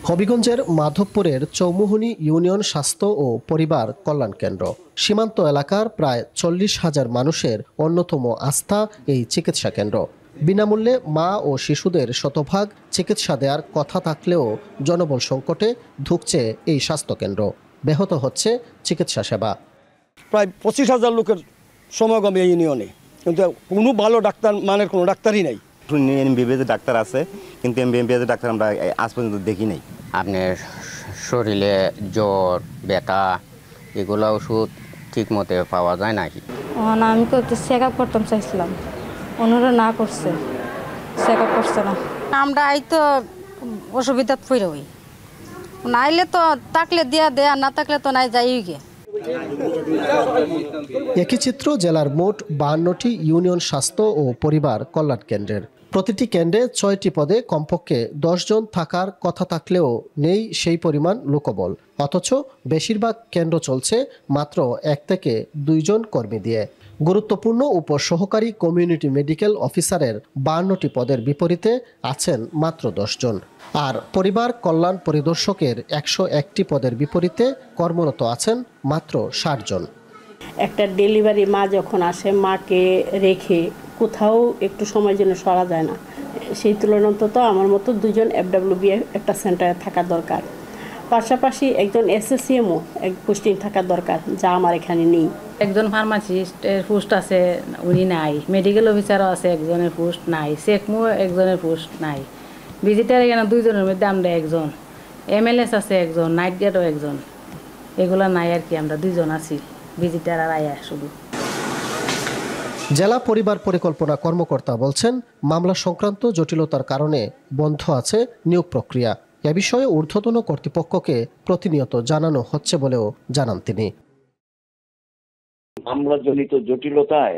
হবিগঞ্জের মাধবপুরের চৌমুহনী ইউনিয়ন স্বাস্থ্য ও পরিবার কল্যাণ কেন্দ্র সীমান্ত এলাকার প্রায় 40,000 মানুষের অন্যতম আস্থা এই চিকিৎসা কেন্দ্র। বিনামূল্যে মা ও শিশুদের শতভাগ চিকিৎসা দেওয়ার কথা থাকলেও জনবল সংকটে ধুঁকছে এই স্বাস্থ্যকেন্দ্র, ব্যাহত হচ্ছে চিকিৎসা সেবা। প্রায় 25,000 লোকের সমাগম এই ইউনিয়নে, কিন্তু কোনো ভালো ডাক্তার মানের কোনো ডাক্তারই নাই। এমবিবিএস ডাক্তার আছে, কিন্তু এমবিবিএস ডাক্তার আমরা আজ পর্যন্ত দেখি নাই। আপনার শরীরে জ্বর ব্যথা এগুলো ওষুধ ঠিক মতো পাওয়া যায় নাকি? আমি তো চেক আপ করতাম চাইছিলাম, ওনারা না করছে, চেক আপ করছে না। আমরা এই তো অসুবিধা পড়ে হই, নাইলে তো থাকলে দিয়া দেয়া, না থাকলে তো নাই যাই গিয়ে। একই চিত্র জেলার মোট 52টি ইউনিয়ন স্বাস্থ্য ও পরিবার কল্যাণ কেন্দ্রের। প্রতিটি কেন্দ্রে 6টি পদে কমপক্ষে 10 জন থাকার কথা থাকলেও নেই সেই পরিমাণ লোকবল, অথচ বেশিরভাগ কেন্দ্র চলছে মাত্র 1 থেকে 2 জন কর্মী দিয়ে। গুরুত্বপূর্ণ উপসহকারী কমিউনিটি মেডিকেল অফিসারের 52টি পদের বিপরীতে আছেন মাত্র 10 জন, আর পরিবার কল্যাণ পরিদর্শকের 101টি পদের বিপরীতে কর্মরত আছেন মাত্র 60 জন। একটা ডেলিভারি মা যখন আসে, মাকে রেখে কোথাও একটু সময়ের জন্য সরা যায় না। সেই তুলনায় অন্তত আমার মতো 2 জন FWB একটা সেন্টারে থাকা দরকার। পাশাপাশি একজন SSCMও এক পোস্টিং থাকা দরকার, যা আমার এখানে নেই। একজন ফার্মাসিস্টের পোস্ট আছে, উনি নাই। মেডিকেল অফিসারও আছে, একজনের পোস্ট নাই। সেকমো একজনের পোস্ট নাই। ভিজিটার এখানে 2 জনের মধ্যে আমরা একজন। MLS আছে একজন, নাইট গার্ডও একজন। এগুলো নাই আর কি, আমরা 2 জন আছি, ভিজিটার আর আয়া শুধু। জেলা পরিবার পরিকল্পনা কর্মকর্তা বলছেন, মামলা সংক্রান্ত জটিলতার কারণে বন্ধ আছে নিয়োগ প্রক্রিয়া। এ বিষয়ে ঊর্ধ্বতন কর্তৃপক্ষকে প্রতিনিয়ত জানানো হচ্ছে বলেও জানান তিনি। মামলাজনিত জটিলতায়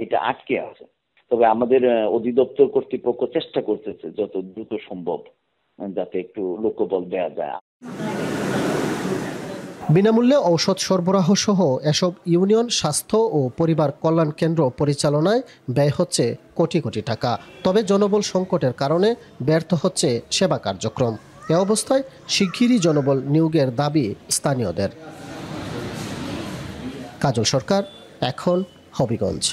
এটা আটকে আছে, তবে আমাদের অধিদপ্তর কর্তৃপক্ষ চেষ্টা করতেছে যত দ্রুত সম্ভব যাতে একটু লোকবল দেওয়া যায়। বিনামূল্যে ঔষধ সরবরাহ সহ এসব ইউনিয়ন স্বাস্থ্য ও পরিবার কল্যাণ কেন্দ্র পরিচালনায় ব্যয় হচ্ছে কোটি কোটি টাকা। তবে জনবল সংকটের কারণে ব্যর্থ হচ্ছে সেবা কার্যক্রম। এ অবস্থায় শিগগিরই জনবল নিয়োগের দাবি স্থানীয়দের। কাজল সরকার, এখন হবিগঞ্জ।